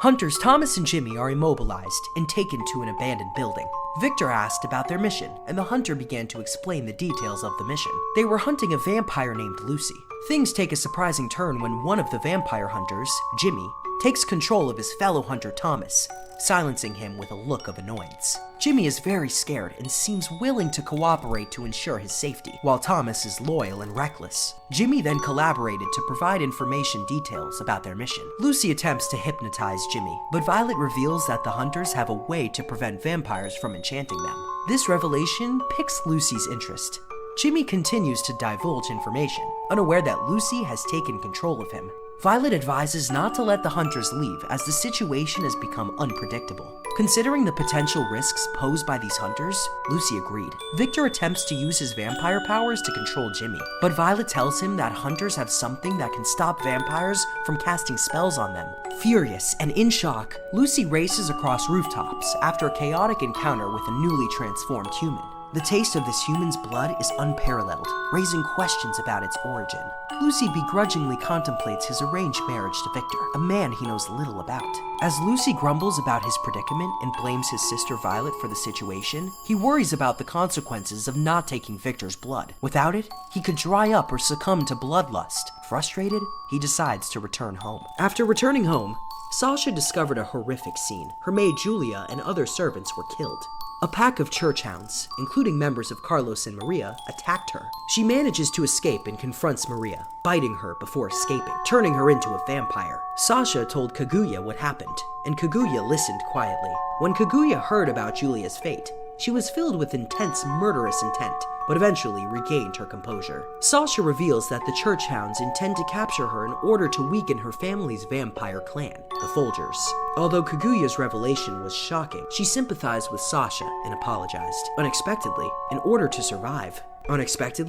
Hunters Thomas and Jimmy are immobilized and taken to an abandoned building. Victor asked about their mission, and the hunter began to explain the details of the mission. They were hunting a vampire named Lucy. Things take a surprising turn when one of the vampire hunters, Jimmy, takes control of his fellow hunter Thomas, silencing him with a look of annoyance. Jimmy is very scared and seems willing to cooperate to ensure his safety, while Thomas is loyal and reckless. Jimmy then collaborated to provide information details about their mission. Lucy attempts to hypnotize Jimmy, but Violet reveals that the hunters have a way to prevent vampires from enchanting them. This revelation piques Lucy's interest. Jimmy continues to divulge information, unaware that Lucy has taken control of him. Violet advises not to let the hunters leave as the situation has become unpredictable. Considering the potential risks posed by these hunters, Lucy agreed. Victor attempts to use his vampire powers to control Jimmy, but Violet tells him that hunters have something that can stop vampires from casting spells on them. Furious and in shock, Lucy races across rooftops after a chaotic encounter with a newly transformed human. The taste of this human's blood is unparalleled, raising questions about its origin. Lucy begrudgingly contemplates his arranged marriage to Victor, a man he knows little about. As Lucy grumbles about his predicament and blames his sister Violet for the situation, he worries about the consequences of not taking Victor's blood. Without it, he could dry up or succumb to bloodlust. Frustrated, he decides to return home. After returning home, Sasha discovered a horrific scene. Her maid Julia and other servants were killed. A pack of church hounds, including members of Carlos and Maria, attacked her. She manages to escape and confronts Maria, biting her before escaping, turning her into a vampire. Sasha told Kaguya what happened, and Kaguya listened quietly. When Kaguya heard about Julia's fate, she was filled with intense murderous intent, but eventually regained her composure. Sasha reveals that the church hounds intend to capture her in order to weaken her family's vampire clan, the Folgers. Although Kaguya's revelation was shocking, she sympathized with Sasha and apologized. Unexpectedly, in order to survive, Kaguya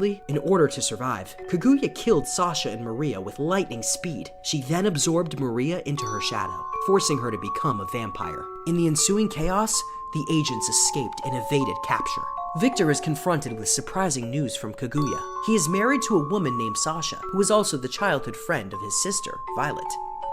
killed Sasha and Maria with lightning speed. She then absorbed Maria into her shadow, forcing her to become a vampire. In the ensuing chaos, the agents escaped and evaded capture. Victor is confronted with surprising news from Kaguya. He is married to a woman named Sasha, who is also the childhood friend of his sister, Violet.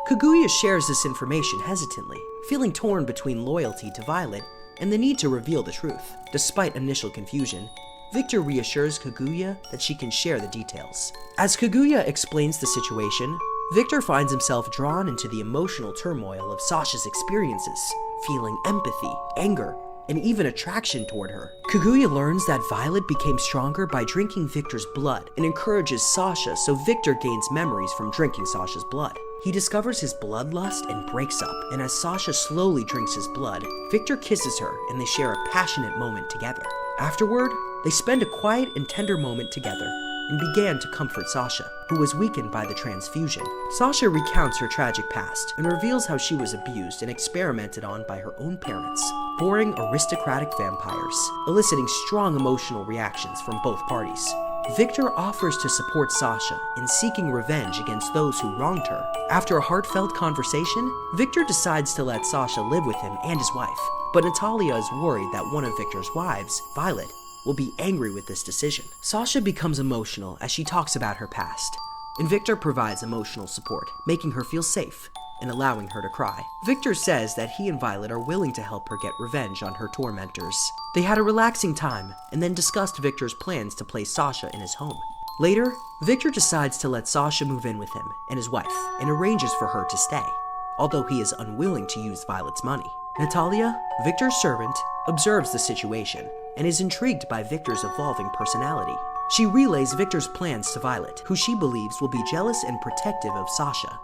Kaguya shares this information hesitantly, feeling torn between loyalty to Violet and the need to reveal the truth. Despite initial confusion, Victor reassures Kaguya that she can share the details. As Kaguya explains the situation, Victor finds himself drawn into the emotional turmoil of Sasha's experiences, feeling empathy, anger, and even attraction toward her. Kaguya learns that Violet became stronger by drinking Victor's blood and encourages Sasha, so Victor gains memories from drinking Sasha's blood. He discovers his bloodlust and breaks up, and as Sasha slowly drinks his blood, Victor kisses her and they share a passionate moment together. Afterward, they spend a quiet and tender moment together and began to comfort Sasha, who was weakened by the transfusion. Sasha recounts her tragic past and reveals how she was abused and experimented on by her own parents, boring aristocratic vampires, eliciting strong emotional reactions from both parties. Victor offers to support Sasha in seeking revenge against those who wronged her. After a heartfelt conversation, Victor decides to let Sasha live with him and his wife, but Natalia is worried that one of Victor's wives, Violet, will be angry with this decision. Sasha becomes emotional as she talks about her past, and Victor provides emotional support, making her feel safe and allowing her to cry. Victor says that he and Violet are willing to help her get revenge on her tormentors. They had a relaxing time and then discussed Victor's plans to place Sasha in his home. Later, Victor decides to let Sasha move in with him and his wife and arranges for her to stay, although he is unwilling to use Violet's money. Natalia, Victor's servant, observes the situation and is intrigued by Victor's evolving personality. She relays Victor's plans to Violet, who she believes will be jealous and protective of Sasha.